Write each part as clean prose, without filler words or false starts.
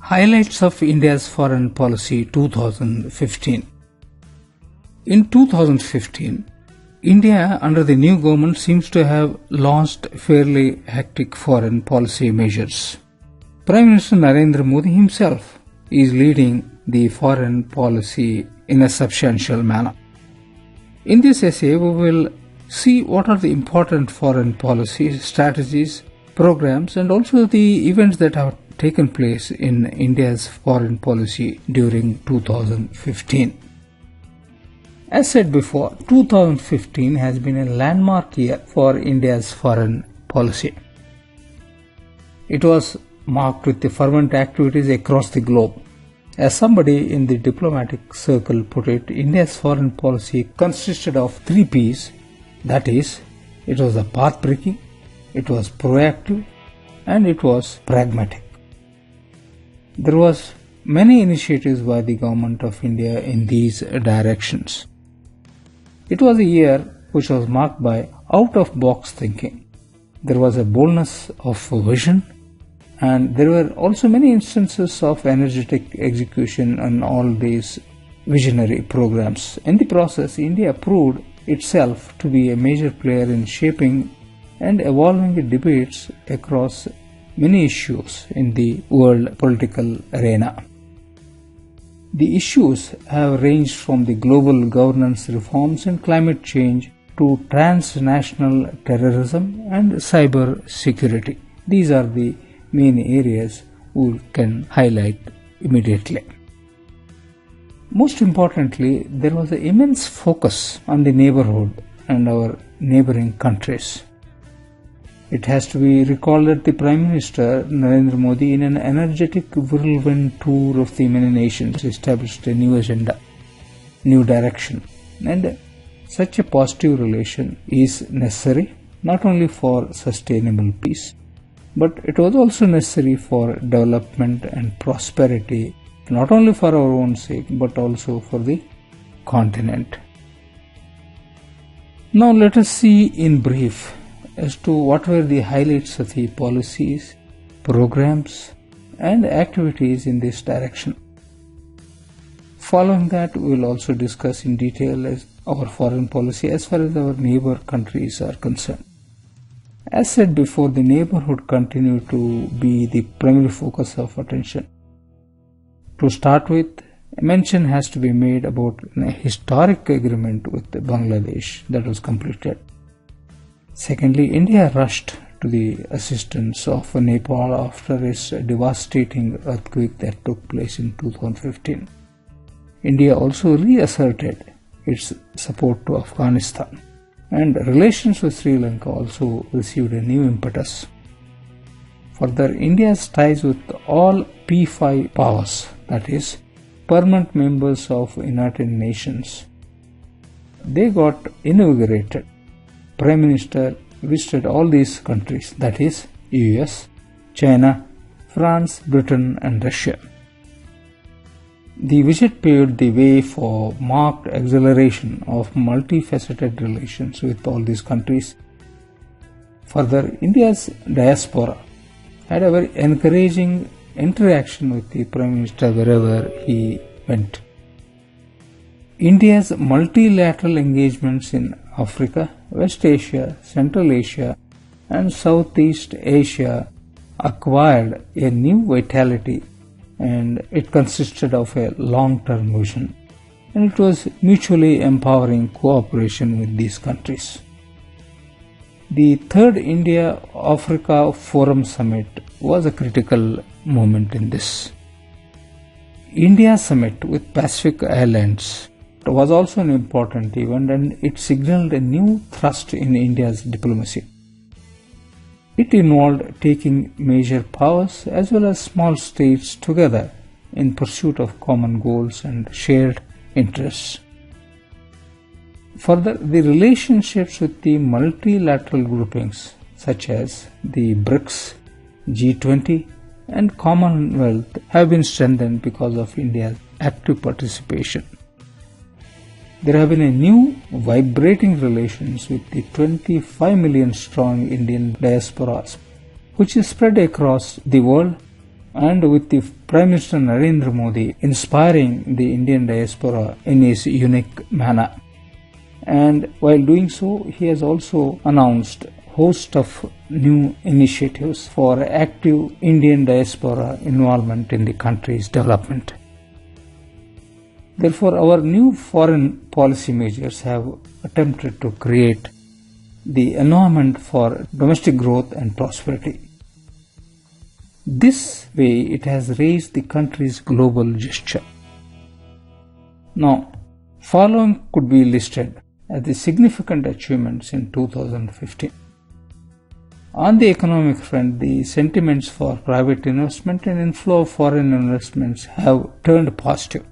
Highlights of India's Foreign Policy 2015. In 2015, India under the new government seems to have launched fairly hectic foreign policy measures. Prime Minister Narendra Modi himself is leading the foreign policy in a substantial manner. In this essay, we will see what are the important foreign policy strategies, programs, and also the events that have taken place in India's foreign policy during 2015. As said before, 2015 has been a landmark year for India's foreign policy. It was marked with the fervent activities across the globe. As somebody in the diplomatic circle put it, India's foreign policy consisted of 3 P's. That is, it was path-breaking, it was proactive, and it was pragmatic. There was many initiatives by the government of India in these directions. It was a year which was marked by out-of-box thinking. There was a boldness of vision, and there were also many instances of energetic execution on all these visionary programs. In the process, India proved itself to be a major player in shaping and evolving the debates across many issues in the world political arena. The issues have ranged from the global governance reforms and climate change to transnational terrorism and cyber security. These are the main areas we can highlight immediately. Most importantly, there was an immense focus on the neighborhood and our neighboring countries. It has to be recalled that the Prime Minister Narendra Modi, in an energetic whirlwind tour of the many nations, established a new agenda, new direction, and such a positive relation is necessary not only for sustainable peace, but it was also necessary for development and prosperity, not only for our own sake but also for the continent. Now let us see in brief as to what were the highlights of the policies, programs, and activities in this direction. Following that, we will also discuss in detail our foreign policy as far as our neighbor countries are concerned. As said before, the neighborhood continued to be the primary focus of attention. To start with, a mention has to be made about a historic agreement with Bangladesh that was completed. Secondly, India rushed to the assistance of Nepal after its devastating earthquake that took place in 2015. India also reasserted its support to Afghanistan, and relations with Sri Lanka also received a new impetus. Further, India's ties with all P5 powers, that is, permanent members of United Nations, they got inaugurated. Prime Minister visited all these countries, that is, US, China, France, Britain, and Russia. The visit paved the way for marked acceleration of multifaceted relations with all these countries. Further, India's diaspora had a very encouraging interaction with the Prime Minister wherever he went. India's multilateral engagements in Africa, West Asia, Central Asia, and Southeast Asia acquired a new vitality, and it consisted of a long-term vision, and it was mutually empowering cooperation with these countries. The third India-Africa Forum Summit was a critical moment in this. India Summit with Pacific Islands was also an important event, and it signaled a new thrust in India's diplomacy. It involved taking major powers as well as small states together in pursuit of common goals and shared interests. Further, the relationships with the multilateral groupings such as the BRICS, G20, and Commonwealth have been strengthened because of India's active participation. There have been a new vibrating relations with the 25 million strong Indian diaspora, which is spread across the world and with the Prime Minister Narendra Modi inspiring the Indian diaspora in his unique manner. And while doing so, he has also announced a host of new initiatives for active Indian diaspora involvement in the country's development. Therefore, our new foreign policy measures have attempted to create the environment for domestic growth and prosperity. This way, it has raised the country's global gesture. Now, following could be listed as the significant achievements in 2015. On the economic front, the sentiments for private investment and inflow of foreign investments have turned positive.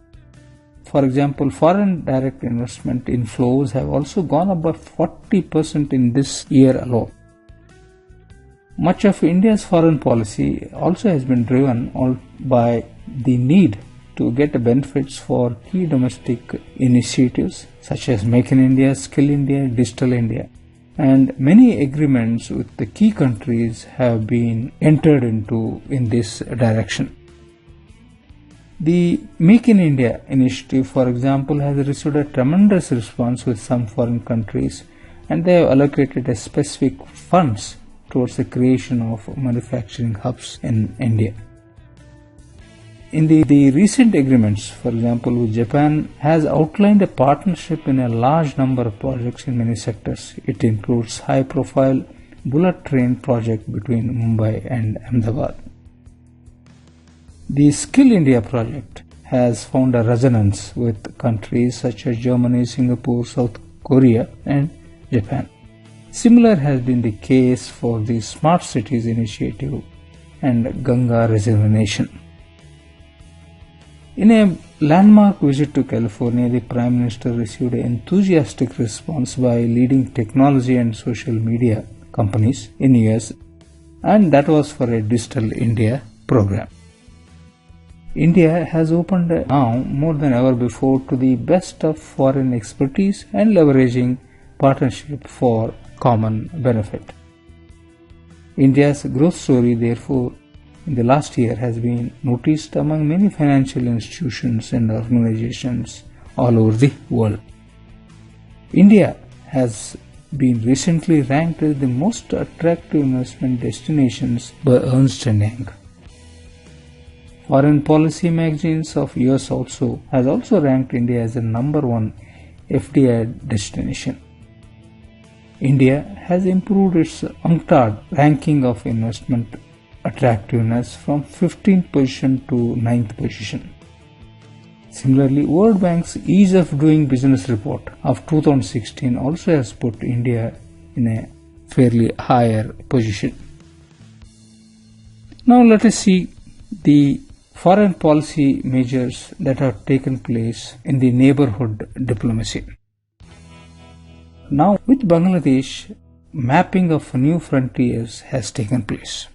For example, foreign direct investment inflows have also gone up by 40% in this year alone. Much of India's foreign policy also has been driven by the need to get benefits for key domestic initiatives such as Make in India, Skill India, Digital India, and many agreements with the key countries have been entered into in this direction. The Make in India initiative, for example, has received a tremendous response with some foreign countries, and they have allocated a specific funds towards the creation of manufacturing hubs in India. In the recent agreements, for example, with Japan, has outlined a partnership in a large number of projects in many sectors. It includes high-profile bullet train project between Mumbai and Ahmedabad. The Skill India project has found a resonance with countries such as Germany, Singapore, South Korea, and Japan. Similar has been the case for the Smart Cities initiative and Ganga Rejuvenation. In a landmark visit to California, the Prime Minister received an enthusiastic response by leading technology and social media companies in US, and that was for a Digital India program. India has opened now more than ever before to the best of foreign expertise and leveraging partnership for common benefit. India's growth story, therefore, in the last year has been noticed among many financial institutions and organizations all over the world. India has been recently ranked as the most attractive investment destinations by Ernst & Young. Foreign policy magazines of US has also ranked India as the #1 FDI destination. India has improved its UNCTAD ranking of investment attractiveness from 15th position to 9th position. Similarly, World Bank's Ease of Doing Business report of 2016 also has put India in a fairly higher position. Now let us see the foreign policy measures that have taken place in the neighborhood diplomacy. Now, with Bangladesh, mapping of new frontiers has taken place.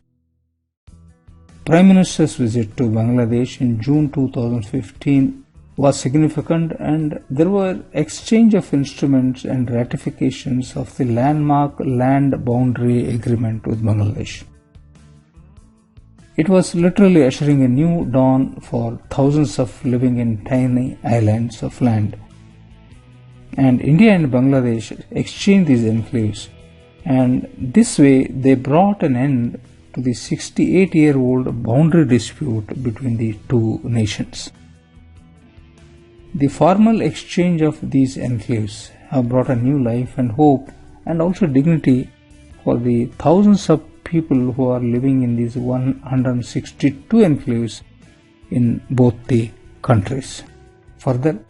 Prime Minister's visit to Bangladesh in June 2015 was significant, and there were exchange of instruments and ratifications of the landmark land boundary agreement with Bangladesh. It was literally ushering a new dawn for thousands of living in tiny islands of land. And India and Bangladesh exchanged these enclaves, and this way they brought an end to the 68-year-old boundary dispute between the two nations. The formal exchange of these enclaves have brought a new life and hope and also dignity for the thousands of people who are living in these 162 enclaves in both the countries. Further,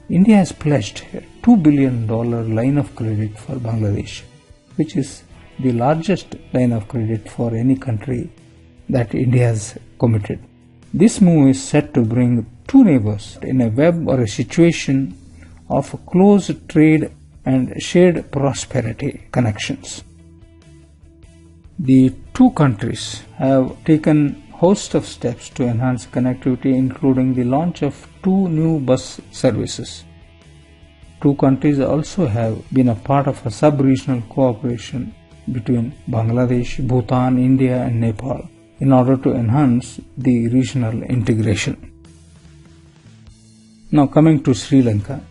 India has pledged a $2 billion line of credit for Bangladesh, which is the largest line of credit for any country that India has committed. This move is set to bring two neighbors in a web or a situation of close trade and shared prosperity connections. The two countries have taken a host of steps to enhance connectivity, including the launch of 2 new bus services. Two countries also have been a part of a sub-regional cooperation between Bangladesh, Bhutan, India and Nepal in order to enhance the regional integration. Now coming to Sri Lanka,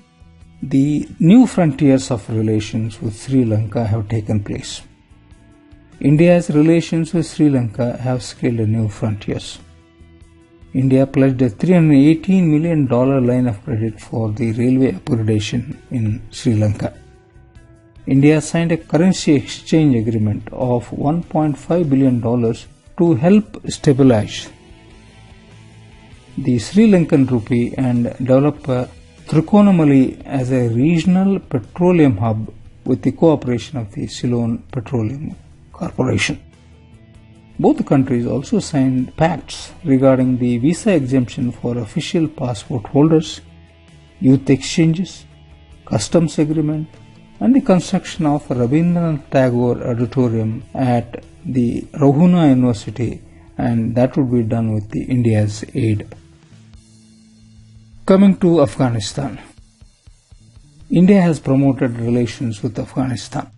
the new frontiers of relations with Sri Lanka have taken place. India's relations with Sri Lanka have scaled new frontiers. India pledged a $318 million line of credit for the railway upgradation in Sri Lanka. India signed a currency exchange agreement of $1.5 billion to help stabilize the Sri Lankan rupee and develop Triconomally as a regional petroleum hub with the cooperation of the Ceylon Petroleum Corporation. Both countries also signed pacts regarding the visa exemption for official passport holders, youth exchanges, customs agreement, and the construction of Rabindranath Tagore Auditorium at the Rahuna University, and that would be done with the India's aid. Coming to Afghanistan, India has promoted relations with Afghanistan.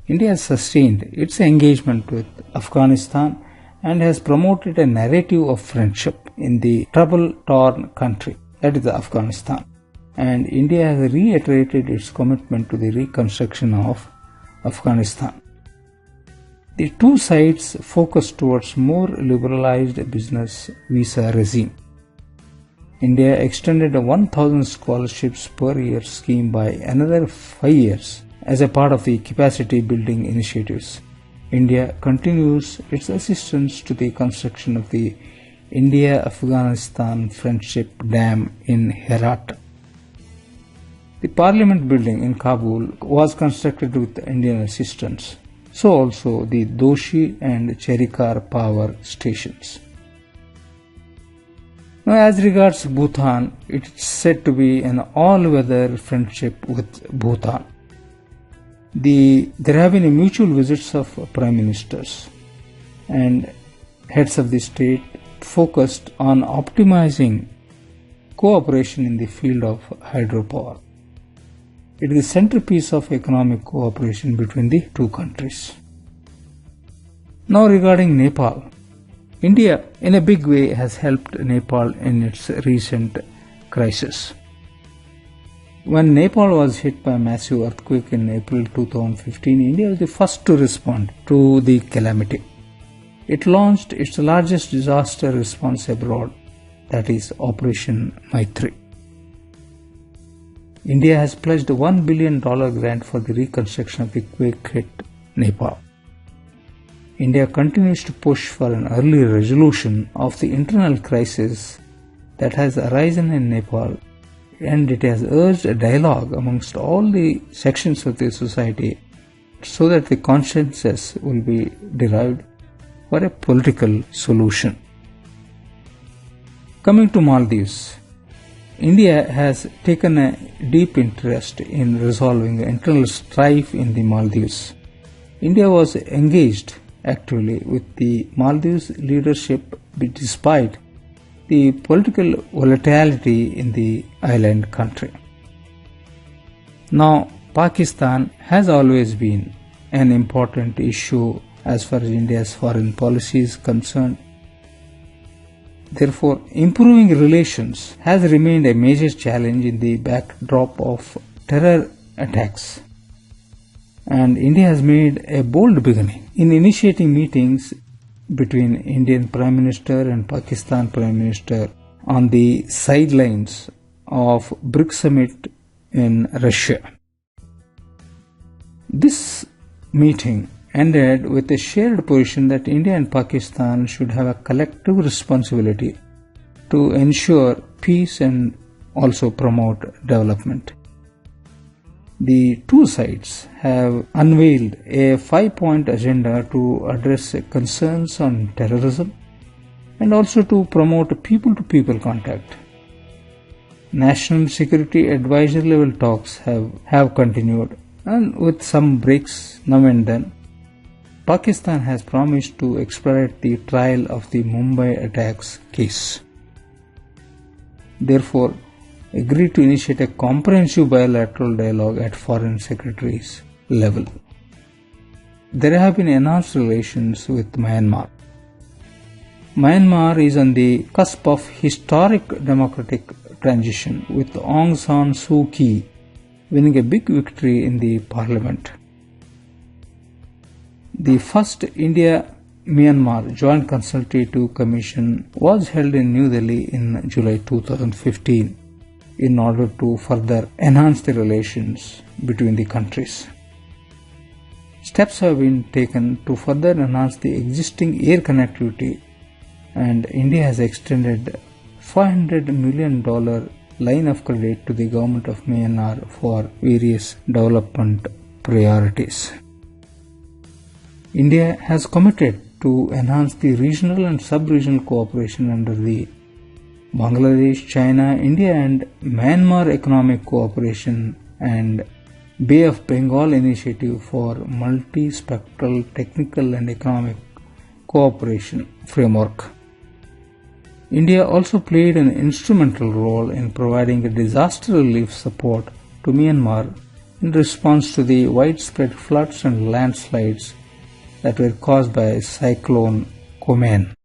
India has sustained its engagement with Afghanistan and has promoted a narrative of friendship in the trouble-torn country, that is Afghanistan. And India has reiterated its commitment to the reconstruction of Afghanistan. The two sides focus towards more liberalized business visa regime. India extended a 1,000 scholarships per year scheme by another 5 years as a part of the capacity building initiatives. India continues its assistance to the construction of the India-Afghanistan Friendship Dam in Herat. The Parliament building in Kabul was constructed with Indian assistance, so also the Doshi and Cherikar power stations. Now, as regards Bhutan, it is said to be an all-weather friendship with Bhutan. There have been mutual visits of prime ministers and heads of the state focused on optimizing cooperation in the field of hydropower. It is the centerpiece of economic cooperation between the two countries. Now regarding Nepal, India in a big way has helped Nepal in its recent crisis. When Nepal was hit by a massive earthquake in April 2015, India was the first to respond to the calamity. It launched its largest disaster response abroad, that is Operation Maitri. India has pledged a $1 billion grant for the reconstruction of the quake-hit Nepal. India continues to push for an early resolution of the internal crisis that has arisen in Nepal, and it has urged a dialogue amongst all the sections of the society so that the consensus will be derived for a political solution. Coming to Maldives, India has taken a deep interest in resolving internal strife in the Maldives. India was engaged actively with the Maldives leadership despite the political volatility in the island country. Now, Pakistan has always been an important issue as far as India's foreign policy is concerned. Therefore, improving relations has remained a major challenge in the backdrop of terror attacks. And India has made a bold beginning in initiating meetings between Indian Prime Minister and Pakistan Prime Minister on the sidelines of BRICS Summit in Russia. This meeting ended with a shared position that India and Pakistan should have a collective responsibility to ensure peace and also promote development. The two sides have unveiled a 5-point agenda to address concerns on terrorism and also to promote people-to-people contact. National security advisory level talks have continued, and with some breaks now and then. Pakistan has promised to expedite the trial of the Mumbai attacks case. Therefore, agreed to initiate a comprehensive bilateral dialogue at foreign secretaries level. There have been enhanced relations with Myanmar. Myanmar is on the cusp of historic democratic transition, with Aung San Suu Kyi winning a big victory in the parliament. The first India-Myanmar Joint Consultative Commission was held in New Delhi in July 2015 in order to further enhance the relations between the countries. Steps have been taken to further enhance the existing air connectivity, and India has extended $500 million line of credit to the government of Myanmar for various development priorities. India has committed to enhance the regional and sub-regional cooperation under the Bangladesh, China, India and Myanmar Economic Cooperation and Bay of Bengal Initiative for Multi-Spectral Technical and Economic Cooperation Framework. India also played an instrumental role in providing a disaster relief support to Myanmar in response to the widespread floods and landslides that were caused by Cyclone Komen.